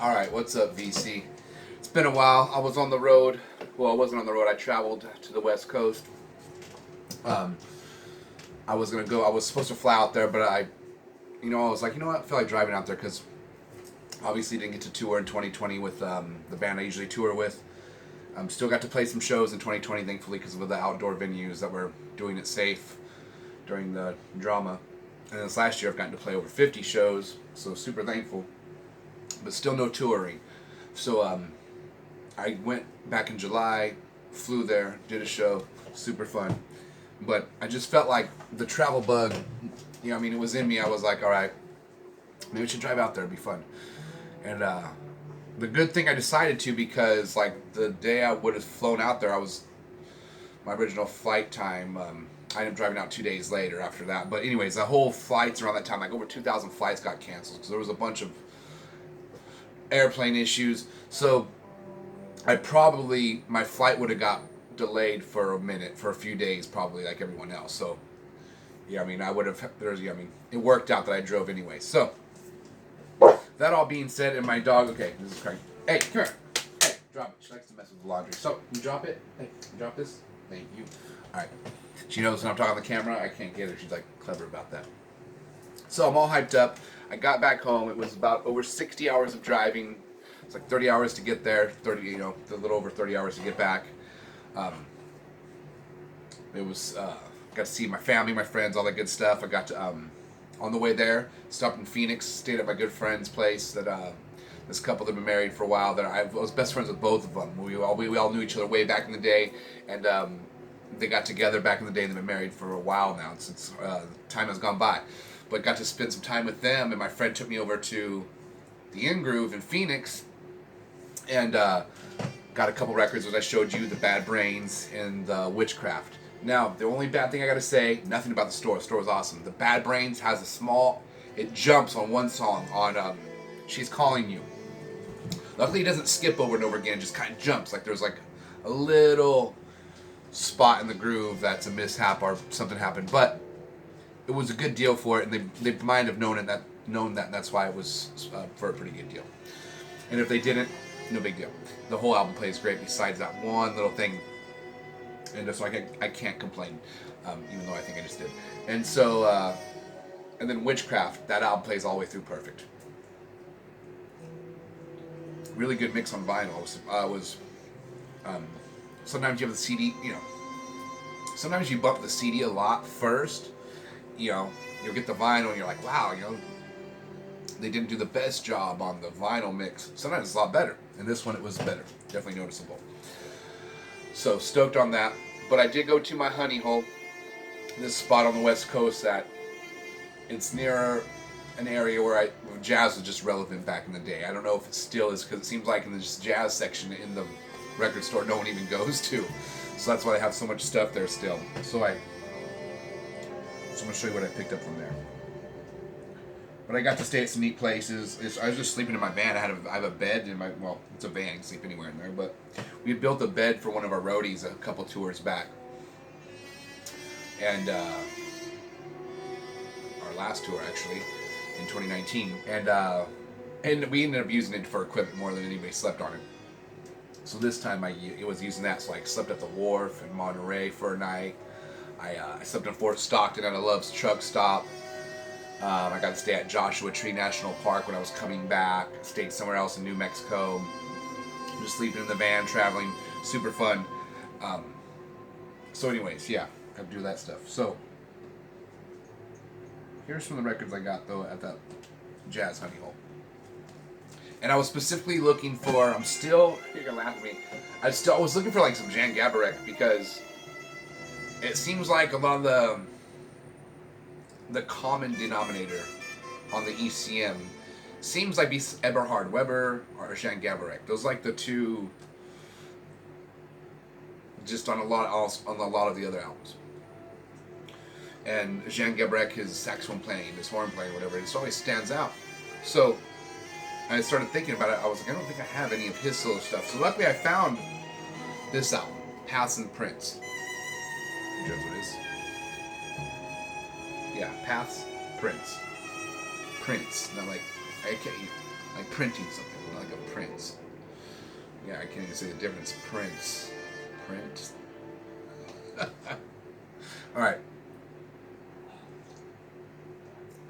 Alright, what's up, VC? It's been a while. I was on the road. Well, I wasn't on the road. I traveled to the West Coast. Um, I was going to go. I was supposed to fly out there, but I was like, you know what? I feel like driving out there because obviously didn't get to tour in 2020 with the band I usually tour with. Still got to play some shows in 2020, thankfully, because of the outdoor venues that were doing it safe during the drama. And this last year, I've gotten to play over 50 shows, so super thankful. But still no touring. So I went back in July, flew there, did a show, super fun. But I just felt like the travel bug, it was in me. I was like, all right, maybe we should drive out there, it'd be fun. And the good thing I decided to, because like the day I would have flown out there, my original flight time, I ended up driving out 2 days later after that. But anyways, the whole flights around that time, like over 2,000 flights got canceled because there was a bunch of airplane issues. So my flight would have got delayed for a few days, probably like everyone else. So yeah, it worked out that I drove anyway. So that all being said, and my dog, okay, this is cranky. Hey, come here. Hey, drop it. She likes to mess with the laundry. So, you drop it. Hey, you drop this. Thank you. All right. She knows when I'm talking on the camera, I can't get her. She's like clever about that. So I'm all hyped up. I got back home. It was about over 60 hours of driving. It's like 30 hours to get there. A little over 30 hours to get back. Got to see my family, my friends, all that good stuff. I got to, on the way there, stopped in Phoenix, stayed at my good friend's place that, this couple that had been married for a while. That I was best friends with both of them. We all knew each other way back in the day, and they got together back in the day and they've been married for a while now, since time has gone by. But got to spend some time with them, and my friend took me over to the In Groove in Phoenix, and got a couple records as I showed you, the Bad Brains and the Witchcraft. Now, the only bad thing I gotta say, nothing about the store. The store was awesome. The Bad Brains has it jumps on one song on She's Calling You. Luckily, it doesn't skip over and over again. It just kind of jumps. Like there's like a little spot in the groove that's a mishap or something happened. But it was a good deal for it, and they might have known that, and that's why it was for a pretty good deal. And if they didn't, no big deal. The whole album plays great besides that one little thing. And so I can't complain, even though I think I just did. And so, and then Witchcraft, that album plays all the way through perfect. Really good mix on vinyl. Sometimes you have the CD, sometimes you bump the CD a lot first, you'll get the vinyl and you're like, wow, they didn't do the best job on the vinyl mix. Sometimes it's a lot better. And this one, it was better. Definitely noticeable. So stoked on that. But I did go to my honey hole, this spot on the West Coast that it's near an area where jazz was just relevant back in the day. I don't know if it still is, because it seems like in this jazz section in the record store no one even goes to. So that's why they have so much stuff there still. So I'm going to show you what I picked up from there. But I got to stay at some neat places. I was just sleeping in my van. I have a bed in my, well, it's a van, you can sleep anywhere in there. But we had built a bed for one of our roadies a couple tours back. And our last tour, actually, in 2019. And we ended up using it for equipment more than anybody slept on it. So this time I was using that. So I slept at the wharf in Monterey for a night. I slept in Fort Stockton at a Love's truck stop. I got to stay at Joshua Tree National Park when I was coming back. Stayed somewhere else in New Mexico. Just sleeping in the van, traveling. Super fun. So anyways, yeah, got to do that stuff. So here's some of the records I got, though, at that Jazz Honey Hole. And I was specifically looking for, you're gonna laugh at me. I was looking for like some Jan Gabarek, because it seems like a lot of the common denominator on the ECM seems like be Eberhard Weber or Jan Gabarek. Those like the two, just on a lot of the other albums. And Jan Gabarek, his saxophone playing, his horn playing, whatever, it just always stands out. So I started thinking about it. I was like, I don't think I have any of his solo stuff. So luckily I found this album, Paths and Prints. You know what it is? Yeah, Paths, Prints. Prints. Not like printing something. Like Prince. Yeah, I can't even say the difference. Prince. All right.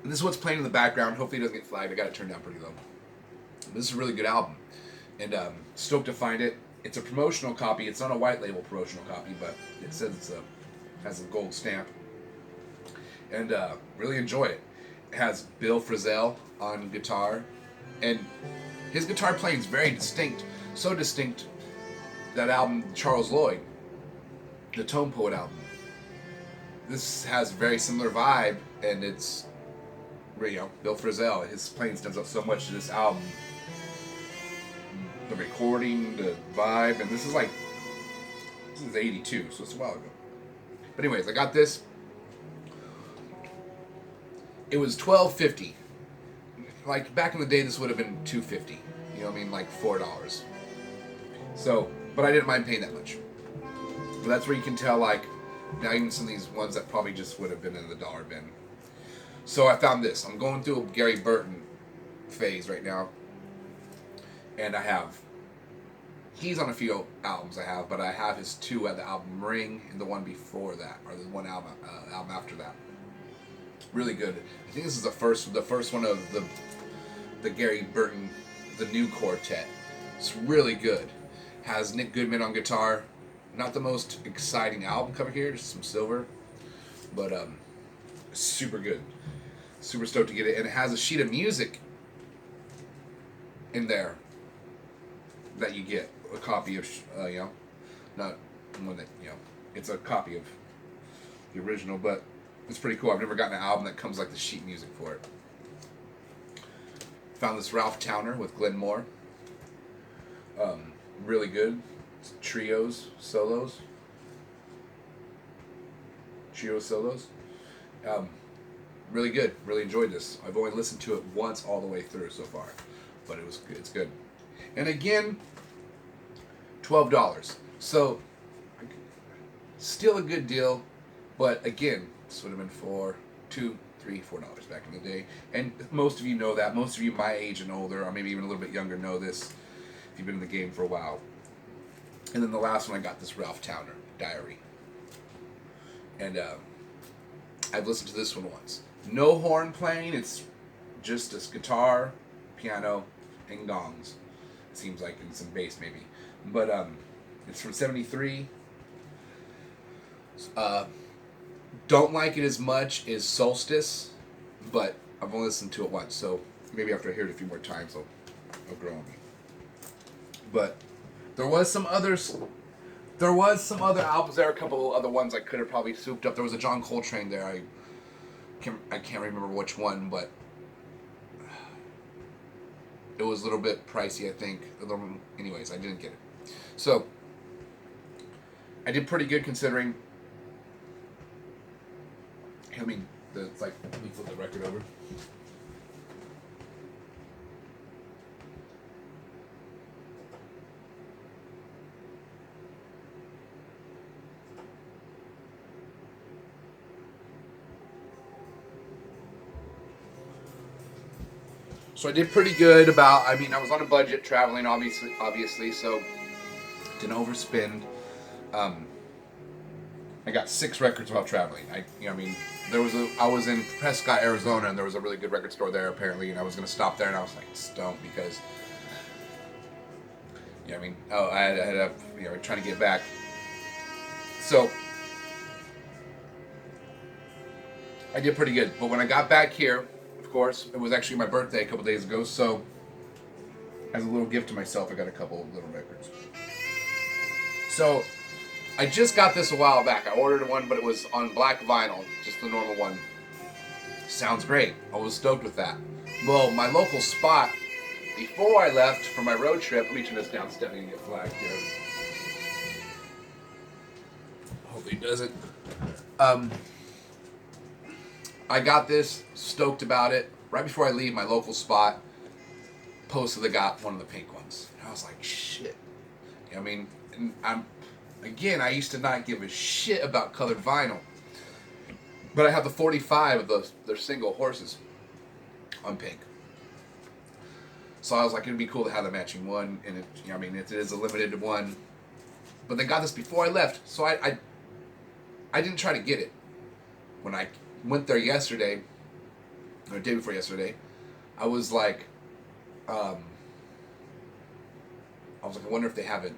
And this is what's playing in the background. Hopefully it doesn't get flagged. I got it turned down pretty low. This is a really good album. And stoked to find it. It's a promotional copy. It's not a white label promotional copy, but it says has a gold stamp. And really enjoy it. It has Bill Frisell on guitar. And his guitar playing is very distinct. So distinct, that album, Charles Lloyd, the Tone Poet album. This has a very similar vibe, and it's, Bill Frisell, his playing stands out so much to this album. The recording, the vibe, and this is 82, so it's a while ago. But anyways, I got this. It was $12.50. Like back in the day, this would have been $2.50. You know what I mean? Like $4. So, but I didn't mind paying that much. But that's where you can tell, now even some of these ones that probably just would have been in the dollar bin. So I found this. I'm going through a Gary Burton phase right now. And he's on a few albums I have, but I have his two at the album Ring and the one before that, or the one album after that. Really good. I think this is the first one of the Gary Burton, the new quartet. It's really good. Has Nick Goodman on guitar. Not the most exciting album cover here, just some silver, but super good. Super stoked to get it, and it has a sheet of music in there that you get a copy of, not one that, it's a copy of the original, but it's pretty cool. I've never gotten an album that comes like the sheet music for it. Found this Ralph Towner with Glenn Moore. Really good. Trio solos. Really good. Really enjoyed this. I've only listened to it once all the way through so far, but it's good. And again, $12. So still a good deal, but again, this would have been $4 back in the day. And most of you know that. Most of you my age and older, or maybe even a little bit younger, know this if you've been in the game for a while. And then the last one I got, this Ralph Towner, Diary. And I've listened to this one once. No horn playing, it's just a guitar, piano, and gongs. It seems like, and some bass maybe. But it's from '73. Don't like it as much as Solstice, but I've only listened to it once, so maybe after I hear it a few more times, it'll grow on me. But there was some other albums there, a couple other ones I could have probably souped up. There was a John Coltrane there. I can't remember which one, but it was a little bit pricey, I think. Anyways, I didn't get it. So I did pretty good considering. Let me flip the record over. So I did pretty good I was on a budget traveling, obviously, so didn't overspend. I got 6 records while traveling. I was in Prescott, Arizona, and there was a really good record store there apparently, and I was going to stop there, and I was stoked because, I had trying to get back. So I did pretty good, but when I got back here, of course, it was actually my birthday a couple days ago, so as a little gift to myself, I got a couple of little records. So I just got this a while back. I ordered one, but it was on black vinyl, just the normal one. Sounds great. I was stoked with that. Well, my local spot, before I left for my road trip, let me turn this down, it's definitely gonna get flagged here. Hopefully it doesn't. I got this, stoked about it. Right before I leave, my local spot posted they got one of the pink ones. And I was like, shit. And I used to not give a shit about colored vinyl. But I have the 45 of their single horses on pink. So I was like, it'd be cool to have the matching one, and it is a limited one. But they got this before I left, so I didn't try to get it. When I went there yesterday, or the day before yesterday, I was like, I wonder if they have it,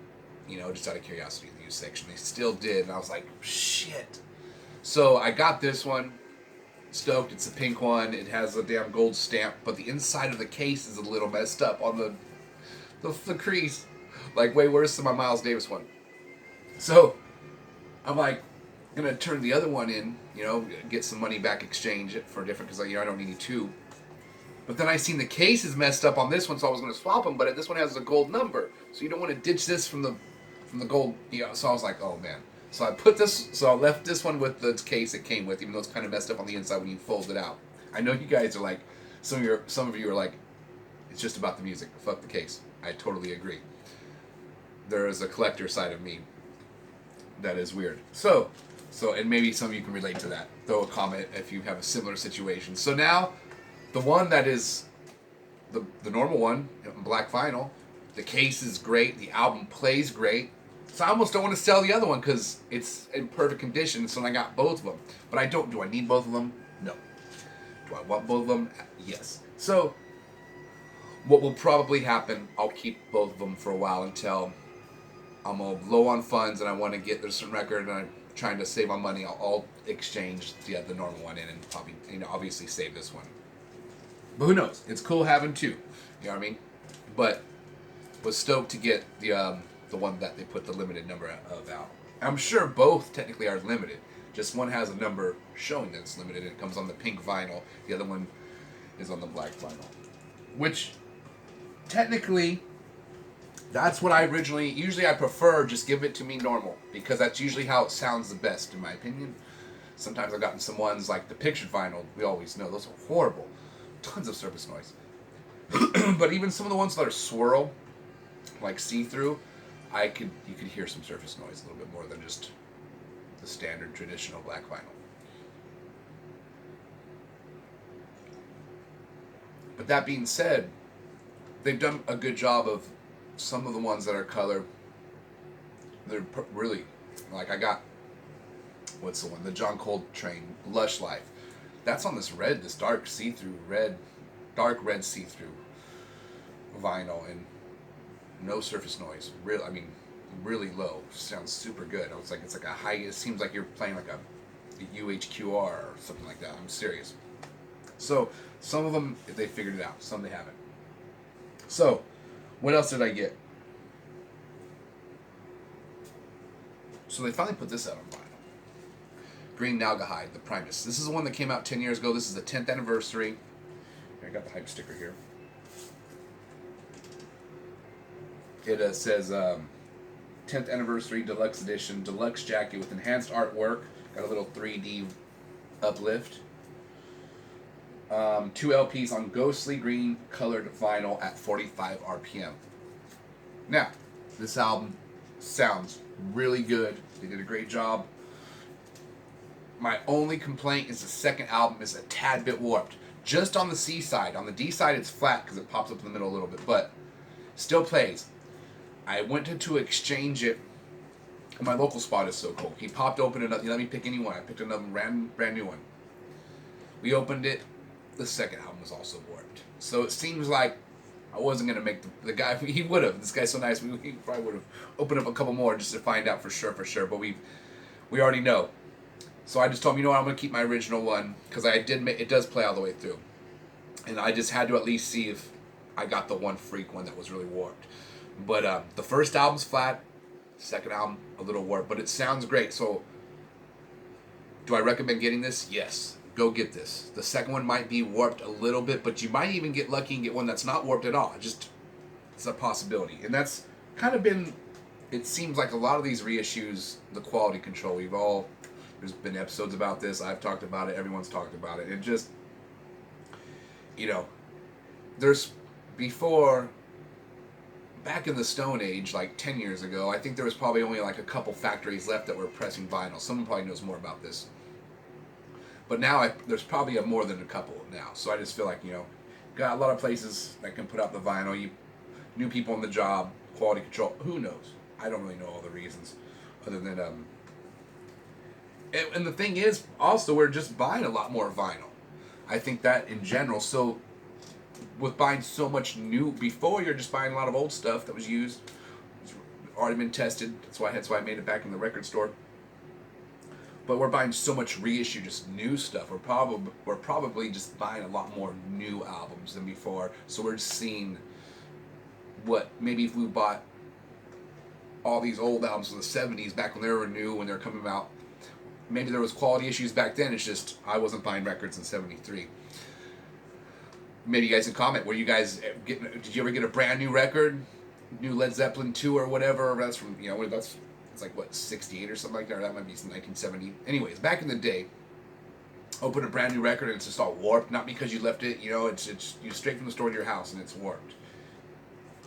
just out of curiosity in the used section. They still did, and I was like, shit. So I got this one. Stoked. It's a pink one. It has a damn gold stamp, but the inside of the case is a little messed up on the crease, like way worse than my Miles Davis one. So I'm like gonna turn the other one in, get some money back, exchange it for different, because I don't need two. But then I seen the case is messed up on this one, so I was gonna swap them. But this one has a gold number, so you don't want to ditch this from the gold. So I was like, oh man. So I left this one with the case it came with, even though it's kind of messed up on the inside when you fold it out. I know you guys are like, some of you are like, it's just about the music. Fuck the case. I totally agree. There is a collector side of me that is weird. So, and maybe some of you can relate to that. Throw a comment if you have a similar situation. So now, the one that is the normal one, black vinyl, the case is great. The album plays great. So I almost don't want to sell the other one because it's in perfect condition. So I got both of them. But I don't. Do I need both of them? No. Do I want both of them? Yes. So what will probably happen, I'll keep both of them for a while until I'm low on funds and I want to get this record and I'm trying to save my money. I'll exchange the normal one in and probably, obviously save this one. But who knows? It's cool having two. You know what I mean? But was stoked to get the one that they put the limited number of out. I'm sure both technically are limited. Just one has a number showing that it's limited and it comes on the pink vinyl. The other one is on the black vinyl. Which, technically, that's what I usually I prefer just give it to me normal. Because that's usually how it sounds the best in my opinion. Sometimes I've gotten some ones like the pictured vinyl, we always know, those are horrible. Tons of surface noise. But even some of the ones that are swirl, like see-through, you could hear some surface noise a little bit more than just the standard traditional black vinyl. But that being said, they've done a good job of some of the ones that are color. They're really, like I got, what's the one? The John Coltrane Lush Life. That's on this dark see-through dark red see-through vinyl, and no surface noise. Really low. Sounds super good. It's like a high. It seems like you're playing like a UHQR or something like that. I'm serious. So some of them they figured it out. Some they haven't. So what else did I get? So they finally put this out on vinyl. Green Naugahyde, the Primus. This is the one that came out 10 years ago. This is the 10th anniversary. I got the hype sticker here. It says 10th anniversary deluxe edition, deluxe jacket with enhanced artwork. Got a little 3D uplift. 2 LPs on ghostly green colored vinyl at 45 RPM. Now, this album sounds really good. They did a great job. My only complaint is the second album is a tad bit warped. Just on the C side. On the D side, it's flat because it pops up in the middle a little bit, but still plays. I went to exchange it. My local spot is so cool. He popped open it up. He let me pick any one. I picked another brand new one. We opened it. The second album was also warped. So it seems like I wasn't going to make the guy. He would have. This guy's so nice. He probably would have opened up a couple more just to find out for sure. But we already know. So I just told him, I'm going to keep my original one because it does play all the way through. And I just had to at least see if I got the one freak one that was really warped. But the first album's flat, second album a little warped, but it sounds great. So do I recommend getting this? Yes. Go get this. The second one might be warped a little bit, but you might even get lucky and get one that's not warped at all. It's a possibility. And that's kind of been, it seems like a lot of these reissues, the quality control, there's been episodes about this. I've talked about it. Everyone's talked about it. It just, there's before, back in the Stone Age, like 10 years ago, I think there was probably only like a couple factories left that were pressing vinyl. Someone probably knows more about this. But now there's probably more than a couple now. So I just feel like, got a lot of places that can put out the vinyl. You new people on the job, quality control. Who knows? I don't really know all the reasons, other than and the thing is, also we're just buying a lot more vinyl. I think that in general. So with buying so much new, before you're just buying a lot of old stuff that was used, it's already been tested. That's why I made it back in the record store. But we're buying so much reissue, just new stuff. We're probably just buying a lot more new albums than before. So we're just seeing what maybe if we bought all these old albums from the '70s back when they were new, when they were coming out. Maybe there was quality issues back then. It's just I wasn't buying records in '73. Maybe you guys can comment. Were you guys getting? Did you ever get a brand new record, new Led Zeppelin 2 or whatever? That's from that's it's like what '68 or something like that. Or that might be some 1970. Anyways, back in the day, open a brand new record and it's just all warped. Not because you left it. It's you straight from the store to your house and it's warped.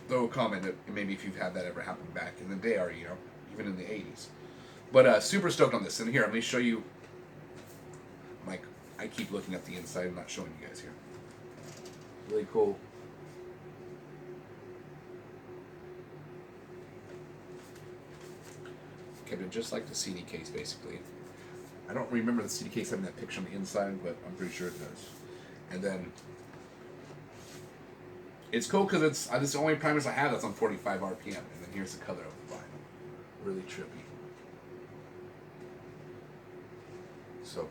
Throw a comment maybe if you've had that ever happen back in the day or even in the '80s. But super stoked on this. And here, let me show you. Like I keep looking at the inside. I'm not showing you guys here. Really cool. Kept it just like the CD case, basically. I don't remember the CD case having that picture on the inside, but I'm pretty sure it does. And then it's cool because it's the only Primus I have that's on 45 RPM. And then here's the color of the vinyl. Really trippy. So.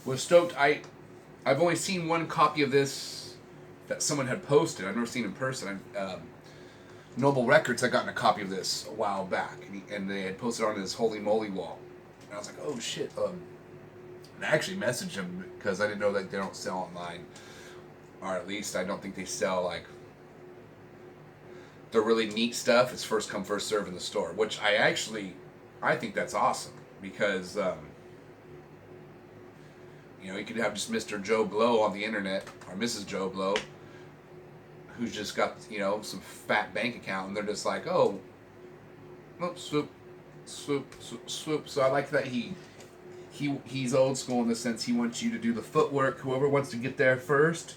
Was stoked. I've only seen one copy of this that someone had posted. I've never seen in person. Noble Records had gotten a copy of this a while back, and they had posted it on his Holy Moly wall. And I was like, oh shit. And I actually messaged him because I didn't know that they don't sell online, or at least I don't think they sell like the really neat stuff. It's first come first serve in the store, which I think that's awesome because. You could have just Mr. Joe Blow on the internet, or Mrs. Joe Blow, who's just got, some fat bank account, and they're just like, oh, swoop, swoop, swoop, swoop. So I like that he's old school in the sense he wants you to do the footwork. Whoever wants to get there first,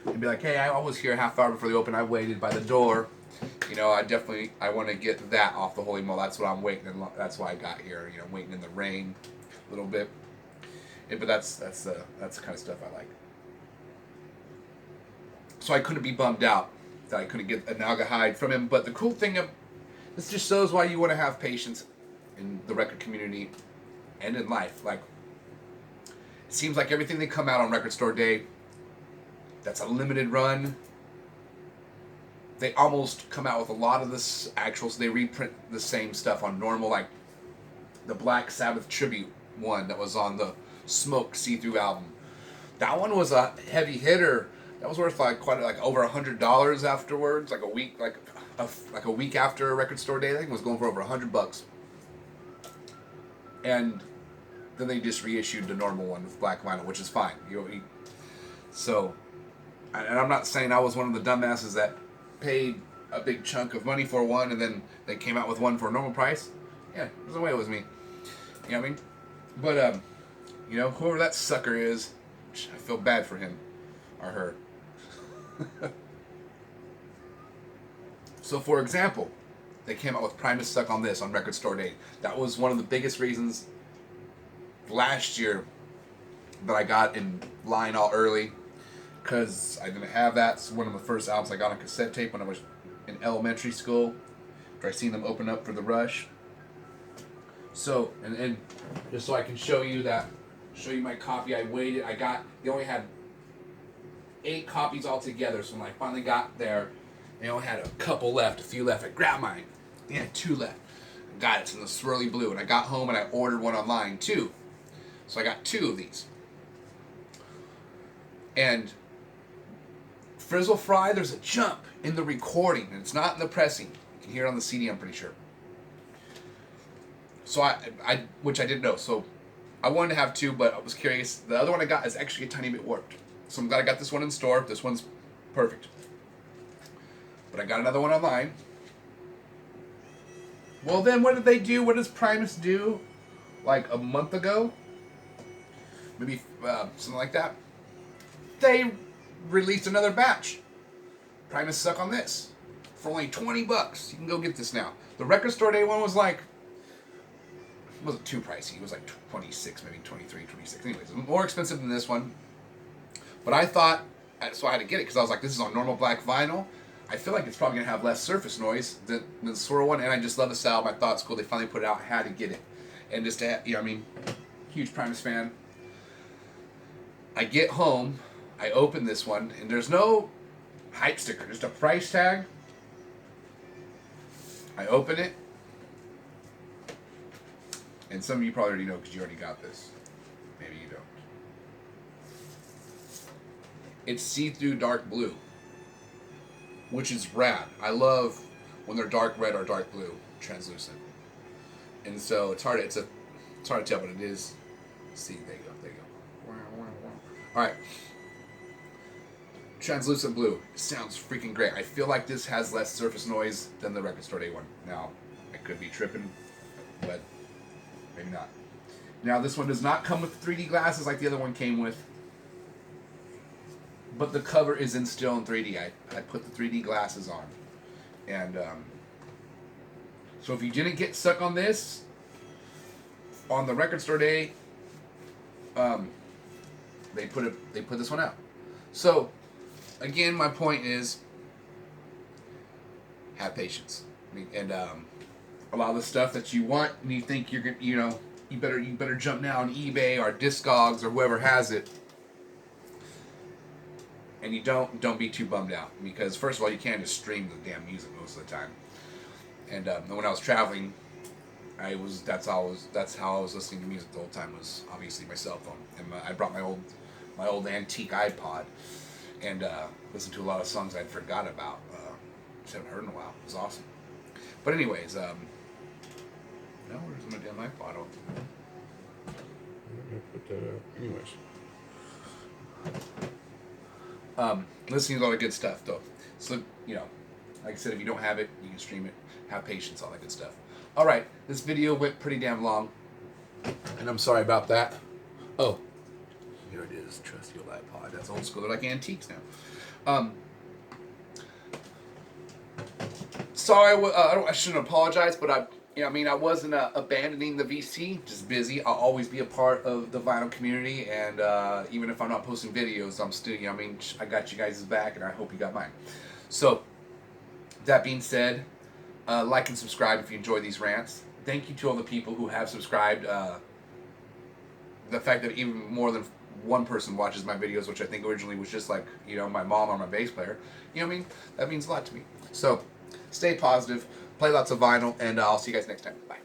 and be like, hey, I was here a half hour before they open. I waited by the door. I want to get that off the Holy Moly. That's what I'm waiting, and that's why I got here. Waiting in the rain a little bit. But that's the kind of stuff I like. So I couldn't be bummed out that I couldn't get a Naugahyde from him. But the cool thing this just shows why you want to have patience in the record community and in life. Like, it seems like everything they come out on Record Store Day, that's a limited run. They almost come out with a lot of this actual, so they reprint the same stuff on normal, like the Black Sabbath tribute one that was on the Smoke See-Through album. That one was a heavy hitter. That was worth quite over $100 afterwards. Like a week after Record Store Day, I think it was going for over $100. And then they just reissued the normal one with black vinyl, which is fine. So, and I'm not saying I was one of the dumbasses that paid a big chunk of money for one, and then they came out with one for a normal price. Yeah, there's no way it was me. You know what I mean? But whoever that sucker is, I feel bad for him or her. So, for example, they came out with Primus Suck on this on Record Store Day. That was one of the biggest reasons last year that I got in line all early, because I didn't have that. It's one of the first albums I got on cassette tape when I was in elementary school, after I seen them open up for the Rush. So, and just so I can show you my copy, they only had 8 copies altogether, so when I finally got there, they only had a few left. I grabbed mine. They had 2 left. Got it. It's in the swirly blue, and I got home and I ordered one online too. So I got 2 of these. And Frizzle Fry, there's a jump in the recording, and it's not in the pressing. You can hear it on the CD, I'm pretty sure. So which I didn't know. So I wanted to have 2, but I was curious. The other one I got is actually a tiny bit warped. So I'm glad I got this one in store. This one's perfect. But I got another one online. Well, then what did they do? What does Primus do? Like a month ago? Maybe something like that. They released another batch. Primus Suck on This. For only $20. You can go get this now. The Record Store Day one was like, it wasn't too pricey. It was like 26, maybe 23, 26. Anyways, it was more expensive than this one. But I thought, so I had to get it because I was like, this is on normal black vinyl. I feel like it's probably going to have less surface noise than the Swirl one. And I just love this album. I thought it's cool. They finally put it out. I had to get it. And just to, you know, I mean, huge Primus fan. I get home. I open this one. And there's no hype sticker. Just a price tag. I open it. And some of you probably already know because you already got this. Maybe you don't. It's see-through dark blue, which is rad. I love when they're dark red or dark blue, translucent. And so it's hard to tell, but it is. See, there you go. All right. Translucent blue. Sounds freaking great. I feel like this has less surface noise than the Record Store Day one. Now, I could be tripping, but maybe not. Now, this one does not come with 3D glasses like the other one came with. But the cover is still in 3D. I put the 3D glasses on. And so if you didn't get stuck on this, on the Record Store Day, they put this one out. So, again, my point is, have patience. And a lot of the stuff that you want and you think you're gonna, you better jump now on eBay or Discogs or whoever has it. And you don't be too bummed out, because first of all, you can't just stream the damn music most of the time. And when I was traveling, that's how I was listening to music the whole time, was obviously my cell phone. And I brought my old antique iPod and listened to a lot of songs I'd forgot about. Just haven't heard in a while. It was awesome. But anyways, now where's my damn iPod? I'm gonna put that up. Anyways. Listening to all the good stuff, though. So, like I said, if you don't have it, you can stream it. Have patience, all that good stuff. All right, this video went pretty damn long, and I'm sorry about that. Oh, here it is, trusty old iPod. That's old school. They're like antiques now. Sorry, I shouldn't apologize, but I wasn't abandoning the VC. Just busy. I'll always be a part of the vinyl community, and even if I'm not posting videos, I'm still, I got you guys' back, and I hope you got mine. So, that being said, like and subscribe if you enjoy these rants. Thank you to all the people who have subscribed. The fact that even more than one person watches my videos, which I think originally was just like, my mom or my bass player. That means a lot to me. So, stay positive, play lots of vinyl, and I'll see you guys next time. Bye.